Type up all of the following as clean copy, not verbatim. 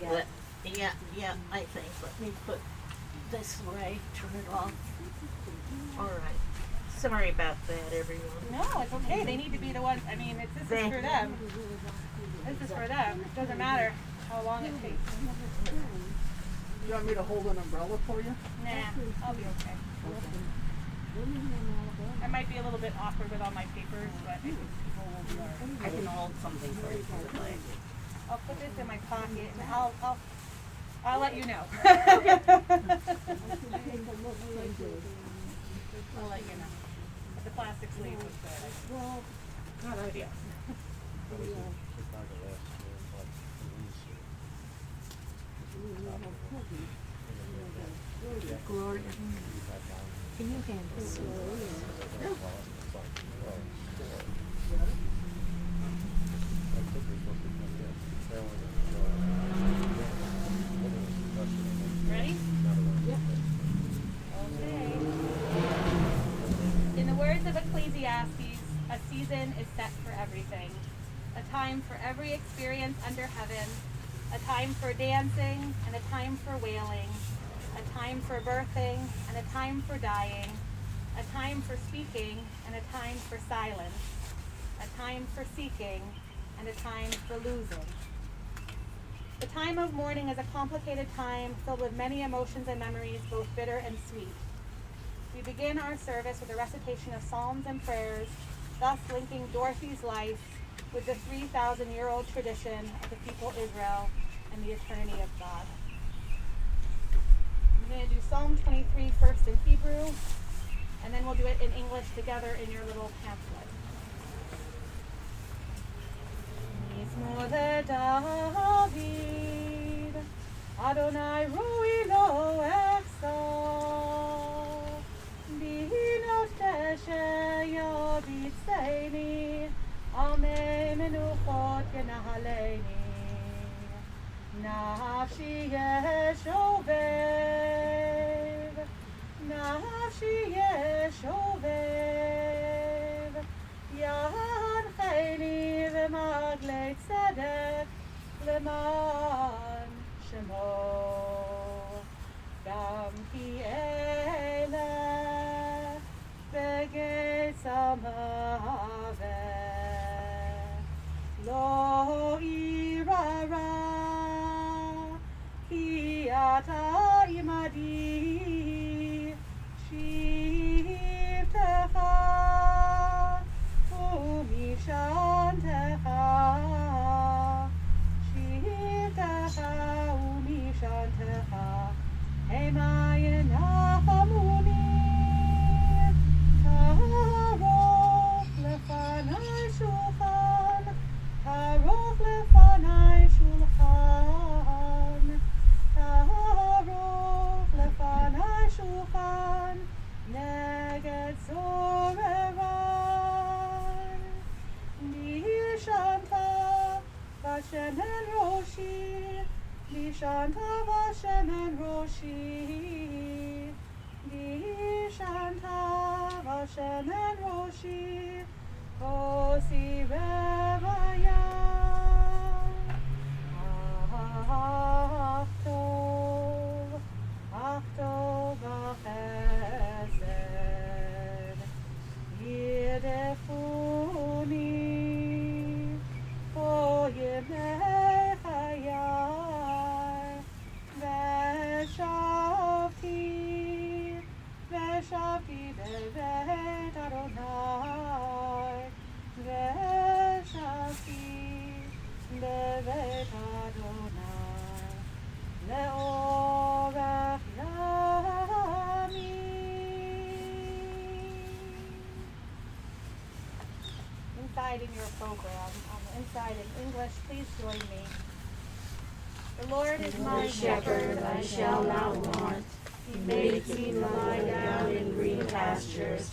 But, yeah, I think. Let me put this way, turn it off. All right. Sorry about that, everyone. No, it's okay. They need to be the ones. I mean, this is for them. This is for them. It doesn't matter how long it takes. Do you want me to hold an umbrella for you? Nah, I'll be okay. I might be a little bit awkward with all my papers, but I think people will be alright. I can hold something for you if you would like. I'll put this in my pocket and I'll let you know. I'll let you know. The plastic sleeve was good. Not ideal. Gloria, can you handle this? Ready? Okay. In the words of Ecclesiastes, a season is set for everything. A time for every experience under heaven. A time for dancing and a time for wailing. A time for birthing and a time for dying. A time for speaking and a time for silence. A time for seeking and a time for losing. The time of mourning is a complicated time filled with many emotions and memories, both bitter and sweet. We begin our service with a recitation of psalms and prayers, thus linking Dorothy's life with the 3,000-year-old tradition of the people Israel and the eternity of God. I'm going to do Psalm 23 first in Hebrew, and then we'll do it in English together in your little pamphlet. Mizmor David, Adonai roi lo echsal, binot teshe yobitzeini, amei menuchot yenahaleni, nafshi yeshovev, nafshi yeshovev, yancheni v'maglei tzedek leman shemo, gam ki eleh begei tzamahaveh, lo irara, ki ata imadi, shivtecha, umishantecha, shivtecha, umishantecha, hema yenachamuni, taroch lefanai shulchan, taroch lefanai shulchan, taroch lefanai shulchan, neged zorerai, nishanta v'shemen roshi, nishanta v'shemen roshi, nishanta v'shemen roshi, kosi revaya, achtov v'chesed, yidefuni, o yemei chayai, v'shavti beveit Adonai, v'shavti beveit Adonai, le'orach yamim. Inside in your program, on the inside in English, please join me. The Lord is my shepherd, I shall not want. He Makes me lie down in green pastures.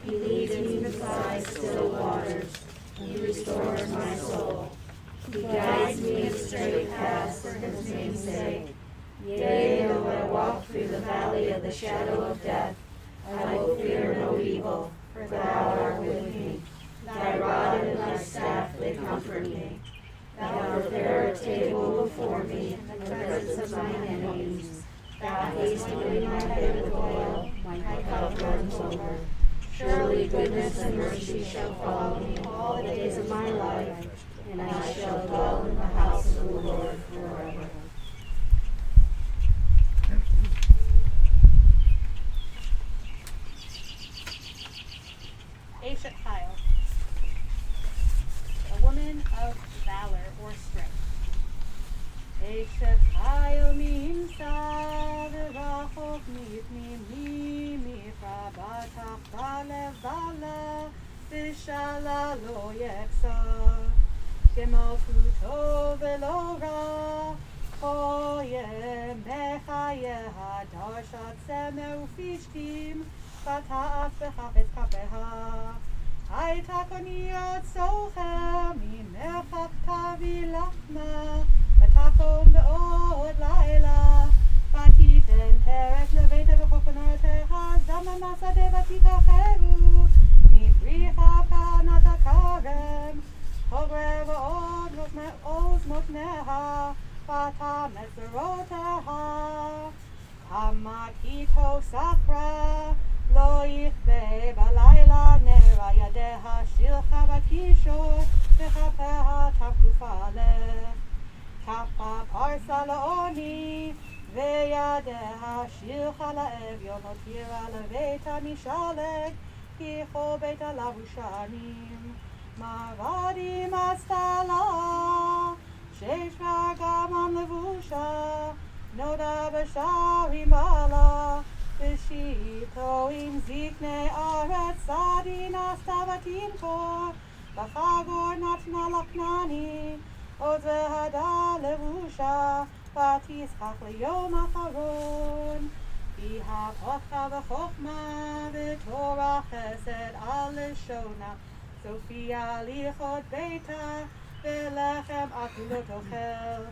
He leads me beside still waters. He restores my soul. He guides me in straight paths for his name's sake. Yea, though I walk through the valley of the shadow of death, I will fear no evil, for thou art with me. Thy rod and thy staff, they comfort me. Thou prepare a table before me in the presence of mine enemies. Thou hast anointed my head with oil, my cup runs over. Surely goodness and mercy shall follow me all the days of my life, and I shall dwell in the house of the Lord forever. Schatz, a woman of valor or strength. Schatz min rachok mi frabatach bale vishala lo yeksa gemalchuto velo ra koye mechaye hadarshat semeu fishtim fata'af bechafetz kapeha הייתה קוניות סוחה ממרחק תביא לחמה ותקום בעוד לילה ותיתן פרק לביתה בחופנותיה זמן מהשדה ותיקחהו מפרי הפנת הכרם חוגר ועוז מותניה ותאמץ זרועותיה כמה איתו סחרה לא יכבה בלילה נרה ידיה שילחה בקישור וכפיה תפקופה לך כפה פרסה לעוני וידיה שילחה לאביון הותירה לביתה משלג כי כל ביתה לבושנים מרדים עשתה לה שש רגמן לבושה נודע בשערים בעלה ושיתו עם זקני ארץ סדין עשתה ותמכור בחגור נתנה לכנעני עוד והדה לבושה ותשחק ליום אחרון כי הפכה בחוכמה ותורה חסד על לשונה סופיה לכות ביתה ולחם אכלו לא תאכל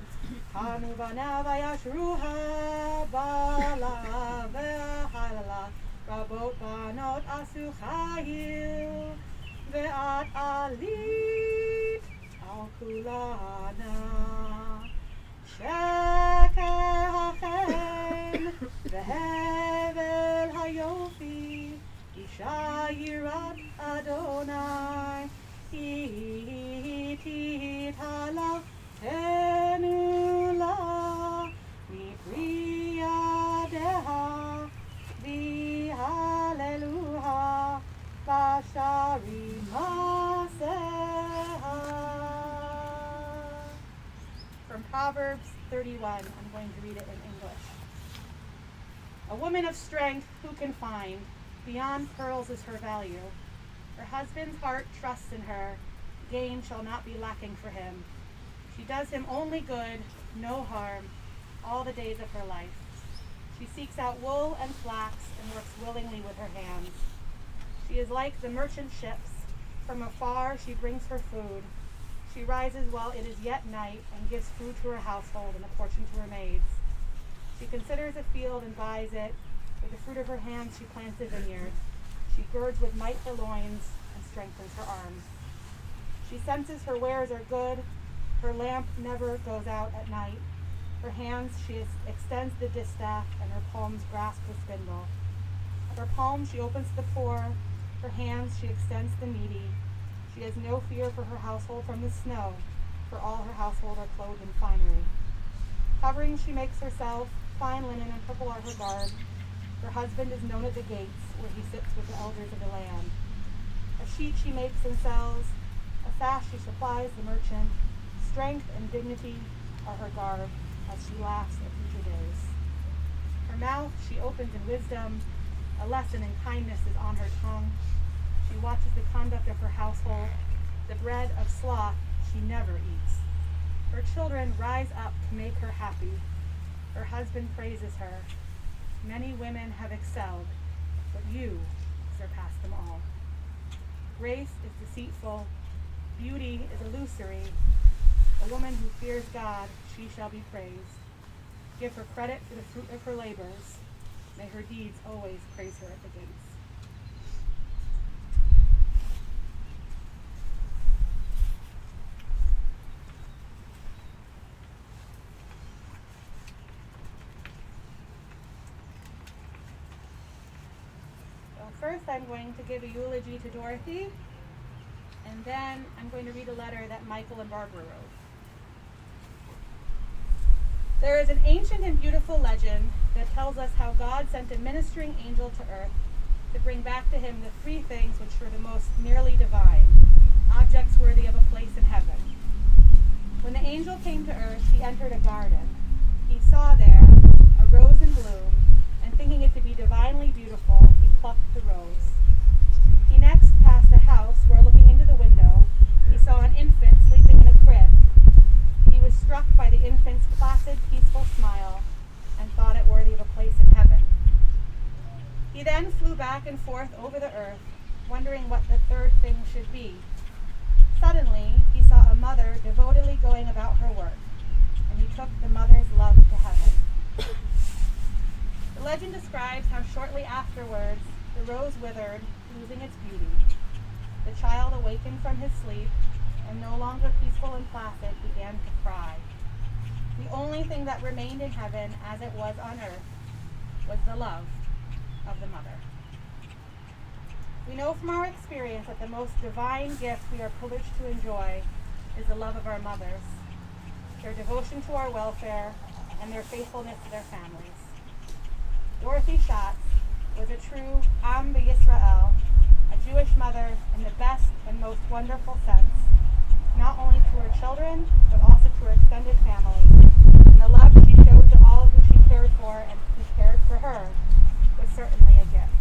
קמו בניה וישרוה בעלה והחללה רבות בנות עשו חיל ואת עלית על כולנה שקר החן והבל היופי אישה יראת אדוני היא תתהלה תנולה מפרי ידיה והללוה בשערים מעשיה. From Proverbs 31, I'm going to read it in English. A woman of strength who can find? Beyond pearls is her value. Her husband's heart trusts in her. Gain shall not be lacking for him. She does him only good, no harm, all the days of her life. She seeks out wool and flax and works willingly with her hands. She is like the merchant ships. From afar she brings her food. She rises while it is yet night and gives food to her household and a portion to her maids. She considers a field and buys it. With the fruit of her hands she plants a vineyard. She girds with might her loins and strengthens her arms. She senses her wares are good. Her lamp never goes out at night. Her hands she extends the distaff, and her palms grasp the spindle. Her palms she opens the poor. Her hands she extends the needy. She has no fear for her household from the snow, for all her household are clothed in finery. Coverings she makes herself, fine linen and purple are her garb. Her husband is known at the gates, where he sits with the elders of the land. A sheet she makes and sells. A sash she supplies the merchant. Strength and dignity are her garb, as she laughs at future days. Her mouth she opens in wisdom. A lesson in kindness is on her tongue. She watches the conduct of her household. The bread of sloth she never eats. Her children rise up to make her happy. Her husband praises her. Many women have excelled, but you surpass them all. Grace is deceitful. Beauty is illusory. A woman who fears God, she shall be praised. Give her credit for the fruit of her labors. May her deeds always praise her at the gates. first I'm going to give a eulogy to Dorothy, and then I'm going to read a letter that Michael and Barbara wrote. There is an ancient and beautiful legend that tells us how God sent a ministering angel to earth to bring back to him the three things which were the most nearly divine, objects worthy of a place in heaven. When the angel came to earth, he entered a garden. He saw there a rose in bloom, and thinking it to be divinely beautiful, he plucked the rose. He next passed a house where, looking into the window, he saw an infant sleeping in a crib. He was struck by the infant's placid, peaceful smile and thought it worthy of a place in heaven. He then flew back and forth over the earth, wondering what the third thing should be. Suddenly, he saw a mother devotedly going about her work, and he took the mother's love to heaven. The legend describes how shortly afterwards, the rose withered, losing its beauty. The child awakened from his sleep, and no longer peaceful and placid, began to cry. The only thing that remained in heaven, as it was on earth, was the love of the mother. We know from our experience that the most divine gift we are privileged to enjoy is the love of our mothers, their devotion to our welfare, and their faithfulness to their families. Dorothy Schatz was a true Am B'Yisrael, a Jewish mother in the best and most wonderful sense, not only to her children, but also to her extended family. And the love she showed to all who she cared for and who cared for her was certainly a gift.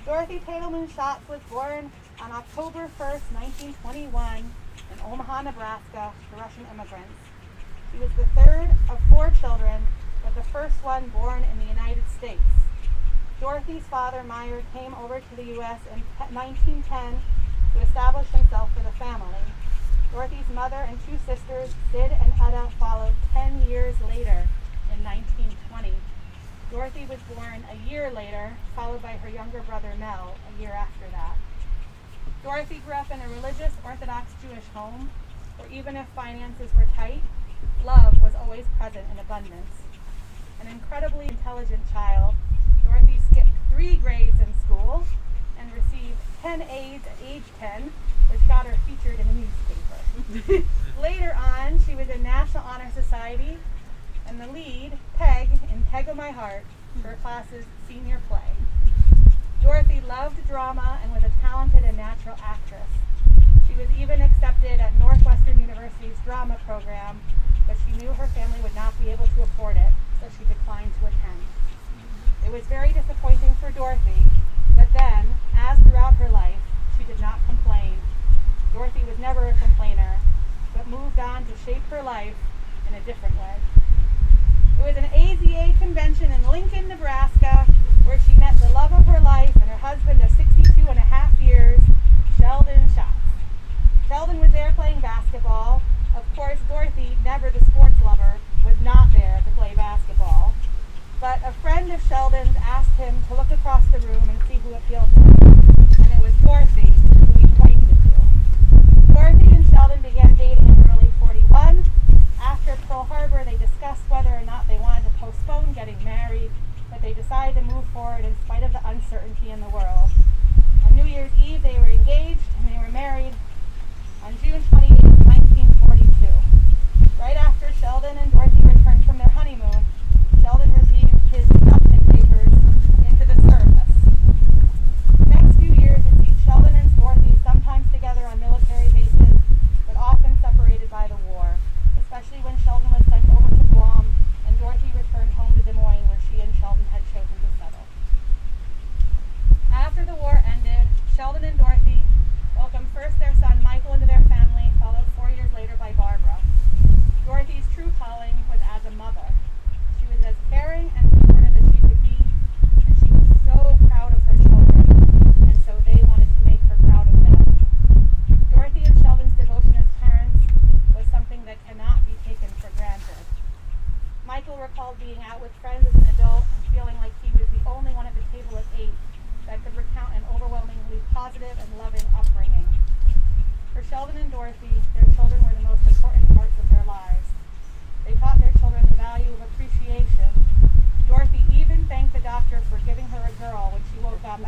Dorothy Tatelman Schatz was born on October 1st, 1921 in Omaha, Nebraska, to Russian immigrants. She was the third of four children, but the first one born in the United States. Dorothy's father, Meyer, came over to the U.S. in 1910 to establish himself for the family. Dorothy's mother and two sisters, Sid and Etta, followed 10 years later in 1920. Dorothy was born a year later, followed by her younger brother Mel a year after that. Dorothy grew up in a religious Orthodox Jewish home where even if finances were tight, love was always present in abundance. An incredibly intelligent child, Dorothy skipped 3 grades in school and received 10 A's at age 10, which got her featured in a newspaper. Later on, she was in National Honor Society and the lead, Peg, in Peg of My Heart, for her class's senior play. Dorothy loved drama and was a talented and natural actress. She was even accepted at Northwestern University's drama program, but she knew her family would not be able to afford it, so she declined to attend. It was very disappointing for Dorothy, but then, as throughout her life, she did not complain. Dorothy was never a complainer, but moved on to shape her life in a different way. It was an AZA convention in Lincoln, Nebraska, where she met the love of her life and her husband of 62 and a half years, Sheldon Schatz. Sheldon was there playing basketball. Of course, Dorothy, never the sports lover, was not there to play basketball. But a friend of Sheldon's asked him to look across the room and see who appealed to him. And it was Dorothy who he pointed to. Dorothy and Sheldon began dating in early 41. After Pearl Harbor, they discussed whether or not they wanted to postpone getting married, but they decided to move forward in spite of the uncertainty in the world. On New Year's Eve, they were engaged and they were married on June 28, 1942. Right after Sheldon and Dorothy returned from their honeymoon, Sheldon received his induction papers into the service. The next few years would see Sheldon and Dorothy sometimes together on military bases, but often separated by the war, especially when Sheldon was sent over to Guam and Dorothy returned home to Des Moines, where she and Sheldon had chosen to settle. After the war ended, Sheldon and Dorothy welcomed first their son Michael into their family, followed 4 years later by Barbara. Dorothy's true calling was as a mother. She was as caring and supportive as she could be, and she was so proud of her children, and so they wanted to make her proud of them. Dorothy and Sheldon's devotion as parents was something that cannot be taken for granted. Michael recalled being out with friends as an adult and feeling like he was the only one at the table at 8 that could recount an overwhelmingly positive and loving upbringing. For Sheldon and Dorothy, their children were the most important parts of their lives. They taught their children the value of appreciation. Dorothy even thanked the doctor for giving her a girl when she woke up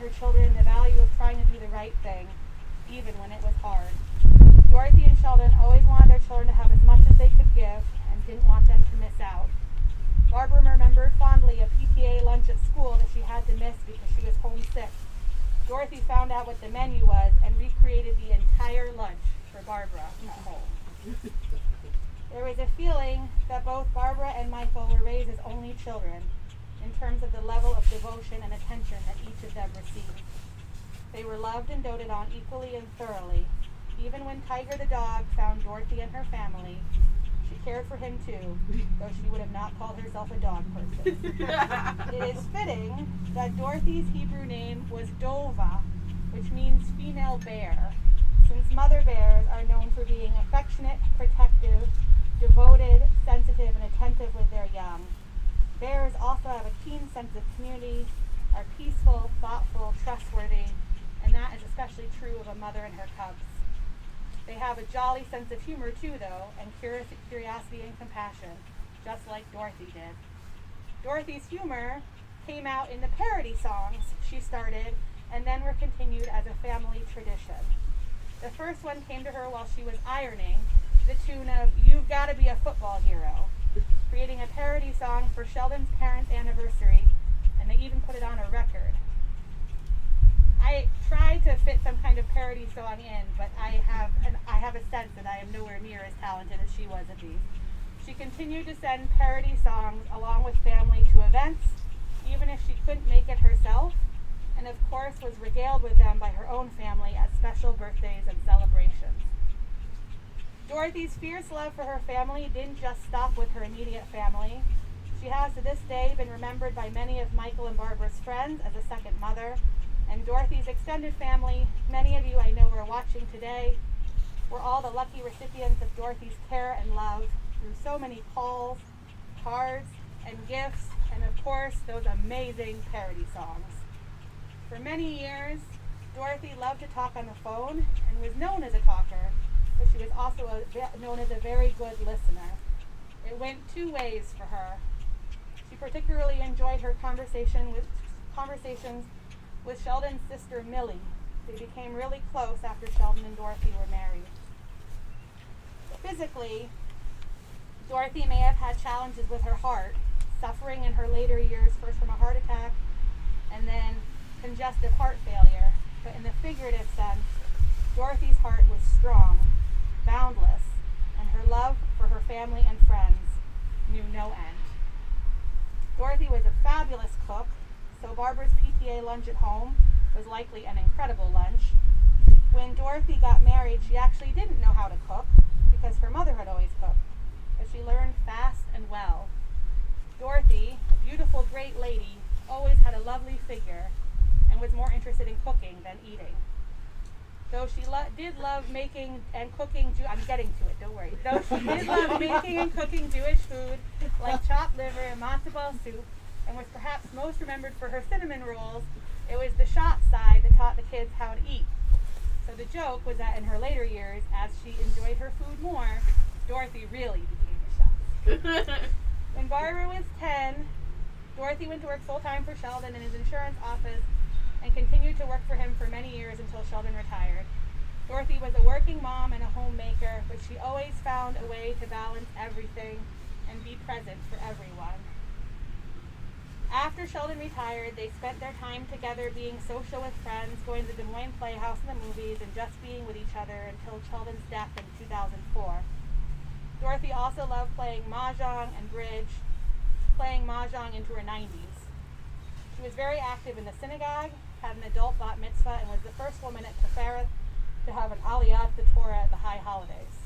her children the value of trying to do the right thing, even when it was hard. Dorothy and Sheldon always wanted their children to have as much as they could give and didn't want them to miss out. Barbara remembered fondly a PTA lunch at school that she had to miss because she was homesick. Dorothy found out what the menu was and recreated the entire lunch for Barbara at home. There was a feeling that both Barbara and Michael were raised as only children in terms of the level of devotion and attention that each of them received. They were loved and doted on equally and thoroughly. Even when Tiger the dog found Dorothy and her family, she cared for him too, though she would have not called herself a dog person. It is fitting that Dorothy's Hebrew name was Dova, which means female bear, since mother bears are known for being affectionate, protective, devoted, sensitive, and attentive with their young. Bears also have a keen sense of community, are peaceful, thoughtful, trustworthy, and that is especially true of a mother and her cubs. They have a jolly sense of humor too, though, and curiosity and compassion, just like Dorothy did. Dorothy's humor came out in the parody songs she started and then were continued as a family tradition. The first one came to her while she was ironing, the tune of "You've Gotta Be a Football Hero," creating a parody song for Sheldon's parents' anniversary, and they even put it on a record. I tried to fit some kind of parody song in, but I have a sense that I am nowhere near as talented as she was at these. She continued to send parody songs along with family to events, even if she couldn't make it herself, and of course was regaled with them by her own family at special birthdays and celebrations. Dorothy's fierce love for her family didn't just stop with her immediate family. She has to this day been remembered by many of Michael and Barbara's friends as a second mother, and Dorothy's extended family, many of you I know are watching today, were all the lucky recipients of Dorothy's care and love through so many calls, cards, and gifts, and of course, those amazing parody songs. For many years, Dorothy loved to talk on the phone and was known as a talker, but she was also known as a very good listener. It went two ways for her. She particularly enjoyed her conversations with Sheldon's sister Millie. They became really close after Sheldon and Dorothy were married. Physically, Dorothy may have had challenges with her heart, suffering in her later years first from a heart attack and then congestive heart failure. But in the figurative sense, Dorothy's heart was strong, boundless, and her love for her family and friends knew no end. Dorothy was a fabulous cook, so Barbara's PTA lunch at home was likely an incredible lunch. When Dorothy got married, she actually didn't know how to cook because her mother had always cooked, but she learned fast and well. Dorothy, a beautiful, great lady, always had a lovely figure and was more interested in cooking than eating. Though she did love making and cooking, I'm getting to it, don't worry. Though she did love making and cooking Jewish food like chopped liver and matzo ball soup, and was perhaps most remembered for her cinnamon rolls, it was the Schatz side that taught the kids how to eat. So the joke was that in her later years, as she enjoyed her food more, Dorothy really became the Schatz. When Barbara was 10, Dorothy went to work full-time for Sheldon in his insurance office and continued to work for him for many years until Sheldon retired. Dorothy was a working mom and a homemaker, but she always found a way to balance everything and be present for everyone. After Sheldon retired, they spent their time together being social with friends, going to the Des Moines Playhouse and the movies, and just being with each other until Sheldon's death in 2004. Dorothy also loved playing mahjong and bridge, playing mahjong into her 90s. She was very active in the synagogue, had an adult bat mitzvah, and was the first woman at Tifereth to have an aliyah to Torah at the high holidays.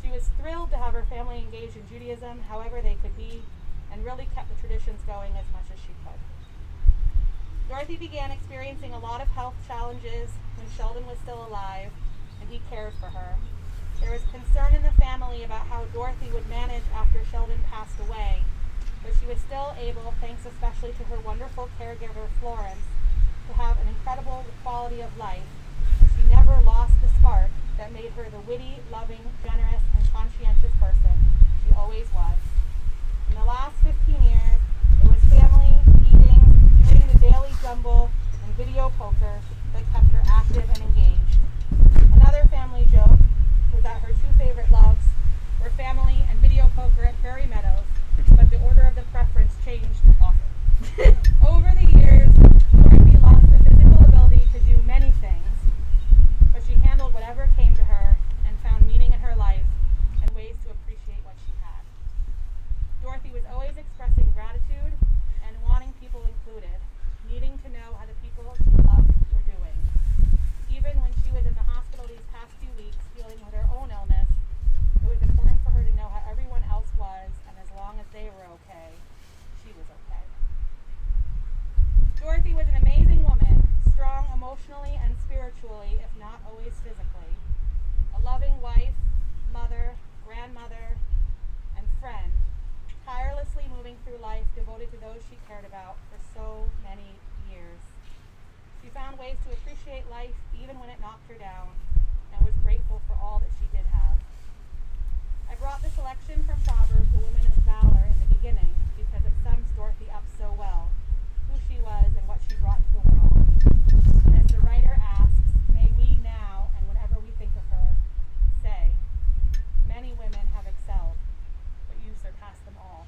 She was thrilled to have her family engaged in Judaism however they could be, and really kept the traditions going as much as she could. Dorothy began experiencing a lot of health challenges when Sheldon was still alive, and he cared for her. There was concern in the family about how Dorothy would manage after Sheldon passed away, but she was still able, thanks especially to her wonderful caregiver, Florence, to have an incredible quality of life. She never lost the spark that made her the witty, loving, generous, and conscientious person she always was. In the last 15 years, it was family, eating, doing the daily jumble, and video laughter that kept her active and engaged. Another family joke was that her two favorite loves were family and video poker at Prairie Meadows, but the order of the preference changed often. Over the years, Dorothy lost the physical ability to do many things, but she handled whatever came to her and found meaning in her life and ways to appreciate what she had. Dorothy was always expressing gratitude and wanting people included, needing to know how the people she loved were doing. Even when she was in the hospital these past few weeks dealing with her own illness, it was important for her to know how everyone else was, and as long as they were okay, she was okay. Dorothy was an amazing woman, strong emotionally and spiritually, if not always physically. A loving wife, mother, grandmother, and friend, tirelessly moving through life devoted to those she cared about for so many years. She found ways to appreciate life even when it knocked her down, and was grateful for all that she did have. I brought the selection from Proverbs, the woman of valor, in the beginning because it sums Dorothy up so well, who she was and what she brought to the world. And as the writer asks, may we now, and whenever we think of her, say, many women have excelled, but you surpassed them all.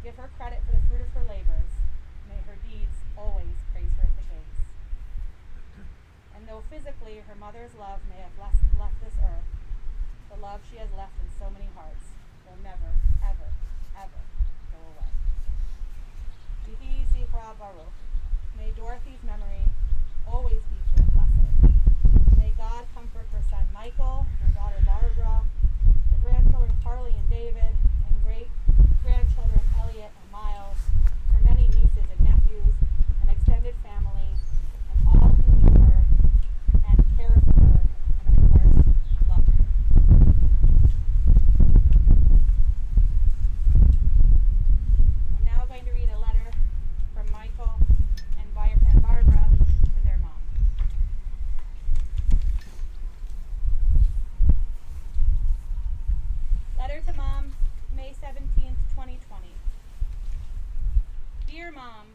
Give her credit for the fruit of her labors. May her deeds always praise her at the gates. And though physically her mother's love may have left this earth, the love she has left in so many hearts will never, ever, ever go away. Yehi Zichra Baruch. May Dorothy's memory always be full of blessing. May God comfort her son Michael, her daughter Barbara, the grandchildren Carly and David, and great-grandchildren Elliot and Miles, her many nieces and nephews, and extended family, and all who knew her and cared for her, and of course, loved her. I'm now going to read a letter from Michael and Barbara to their mom. Letter to Mom, May 17th, 2020. Dear Mom,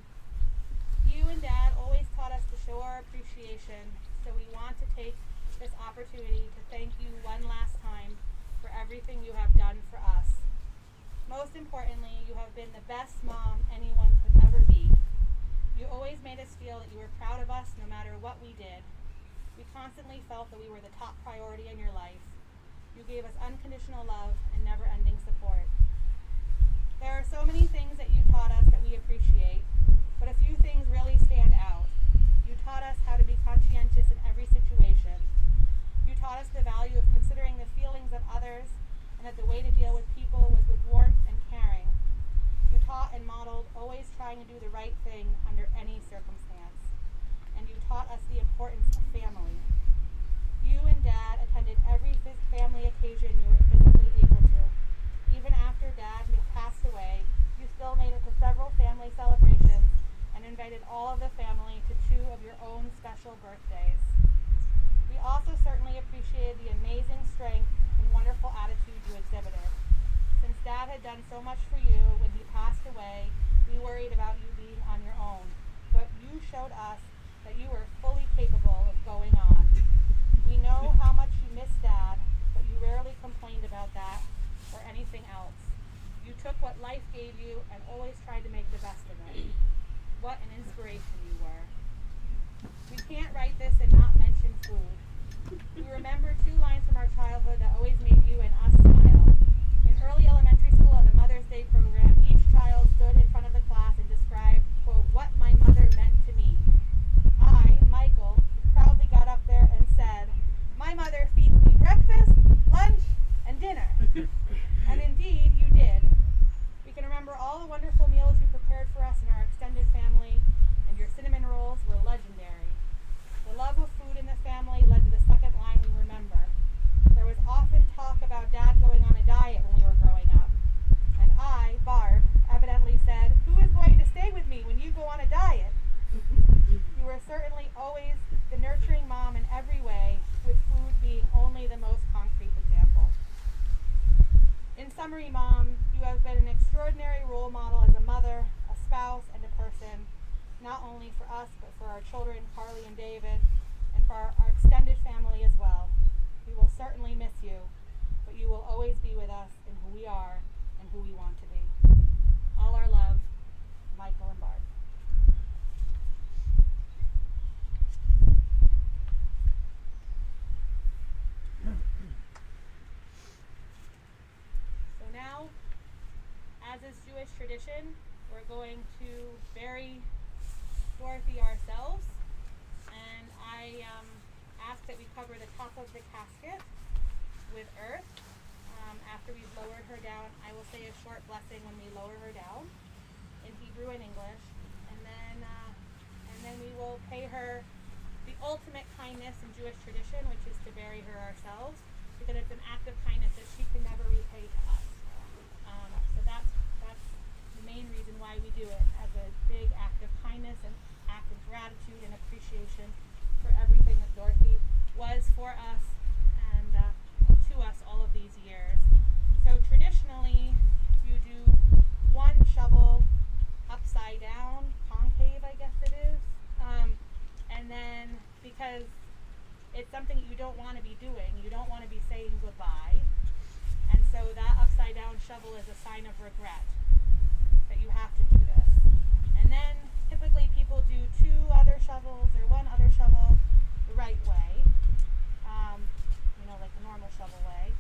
you and Dad always taught us to show our appreciation, so we want to take this opportunity to thank you one last time for everything you have done for us. Most importantly, you have been the best mom anyone could ever be. You always made us feel that you were proud of us no matter what we did. We constantly felt that we were the top priority in your life. You gave us unconditional love and never-ending support. There are so many things that you taught us that we appreciate, but a few things really stand out. You taught us how to be conscientious in every situation. You taught us the value of considering the feelings of others, and that the way to deal with people was with warmth and caring. You taught and modeled always trying to do the right thing under any circumstance. And you taught us the importance of family. You and Dad attended every family occasion you were physically able to. Even after Dad had passed away, you still made it to several family celebrations and invited all of the family to 2 of your own special birthdays. We also certainly appreciated the amazing strength and wonderful attitude you exhibited. Since Dad had done so much for you when he passed away, we worried about you being on your own. But you showed us that you were fully capable of going on. We know how much you miss Dad, but you rarely complained about that or anything else. You took what life gave you and always tried to make the best of it. What an inspiration you were. We can't write this and not mention food. We remember 2 lines from our childhood that always made you and us smile. In early elementary school on the Mother's Day program, each child stood in front of the class and described, quote, what my mother meant to me. I, Michael, proudly got up there and said, my mother feeds me breakfast, lunch, and dinner. And indeed, you did. We can remember all the wonderful meals you prepared for us and our extended family, and your cinnamon rolls were legendary. The love of food in the family led to the second line we remember. There was often talk about Dad going on a diet when we were growing up. And I, Barb, evidently said, who is going to stay with me when you go on a diet? You were certainly always the nurturing mom in every way, with food being only the most concrete example. In summary, Mom, you have been an extraordinary role model as a mother, a spouse, and a person. not only for us, but for our children, Carly and David, and for our extended family as well. We will certainly miss you, but you will always be with us in who we are and who we want to be. All our love, Michael and Barb. So now, as is Jewish tradition, we're going to bury Dorothy ourselves, and I ask that we cover the top of the casket with earth. After we've lowered her down, I will say a short blessing when we lower her down in Hebrew and English, and then we will pay her the ultimate kindness in Jewish tradition, which is to bury her ourselves, because it's an act of kindness that she can never repay to us. So that's the main reason why we do it, as a big act of kindness and act of gratitude and appreciation for everything that Dorothy was for us and to us all of these years. So traditionally, you do one shovel upside down, concave, I guess it is, and then because it's something you don't want to be doing, you don't want to be saying goodbye, and so that upside down shovel is a sign of regret that you have to do this. And then typically people do two other shovels or one other shovel the right way, like the normal shovel way,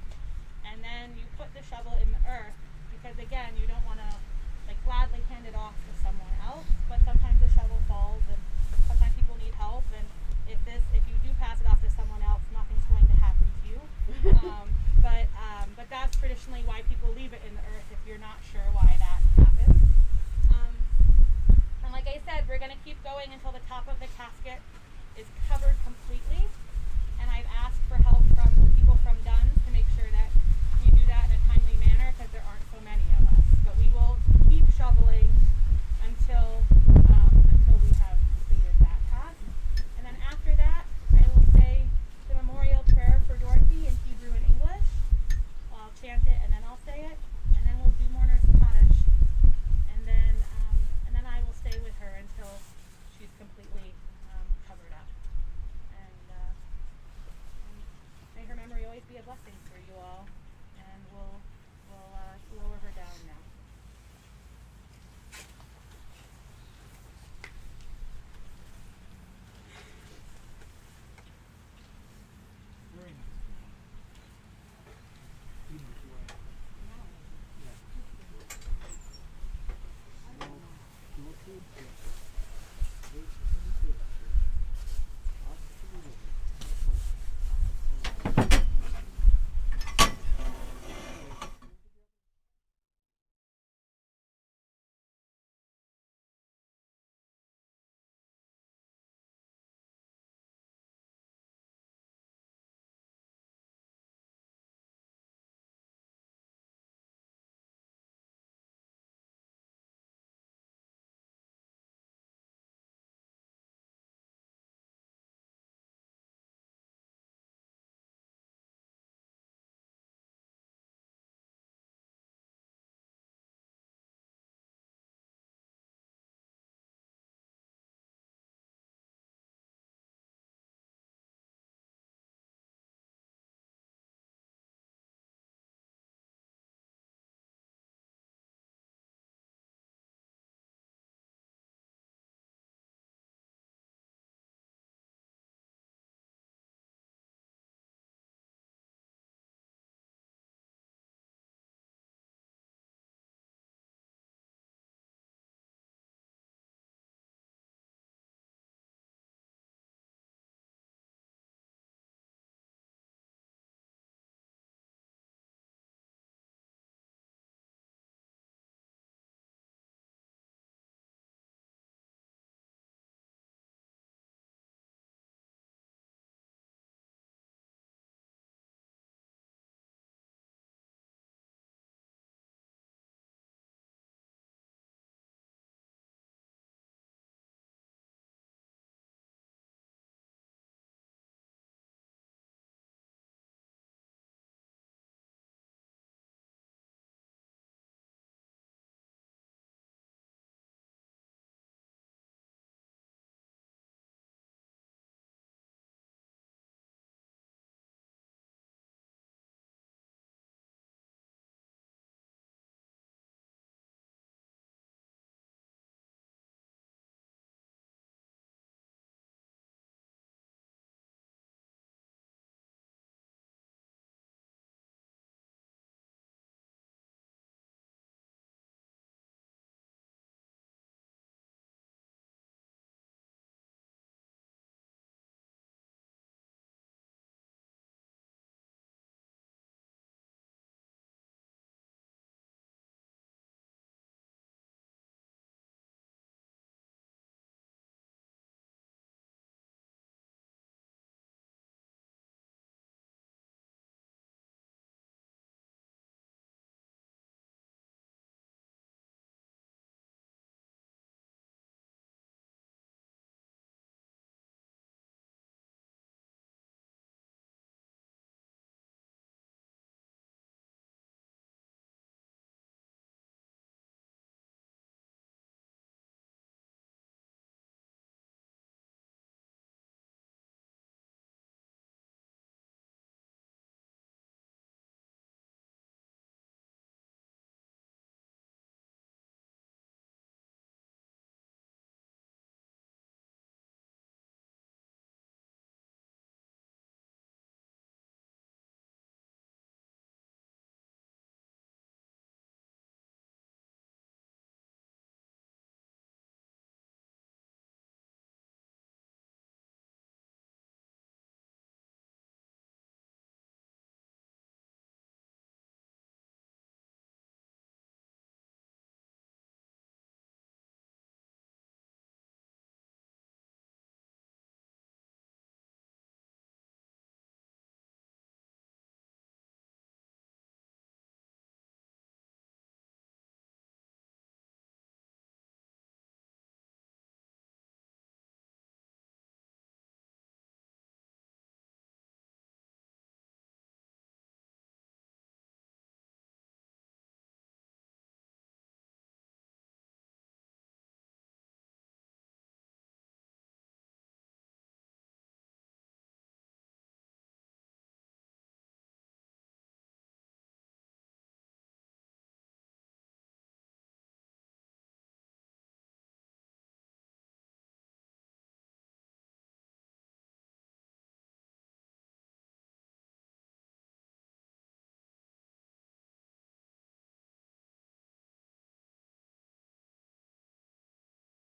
and then you put the shovel in the earth, because again, you don't want to gladly hand it off to someone else, but sometimes the shovel falls and sometimes people need help, and if you do pass it off to someone else, nothing's going to happen to you. But that's traditionally why people leave it in the earth, if you're not sure why that happens. And like I said, we're going to keep going until the top of the casket is covered completely, and I've asked for help from the people from Dunn's to make sure that we do that in a timely manner, because there aren't so many of us. But we will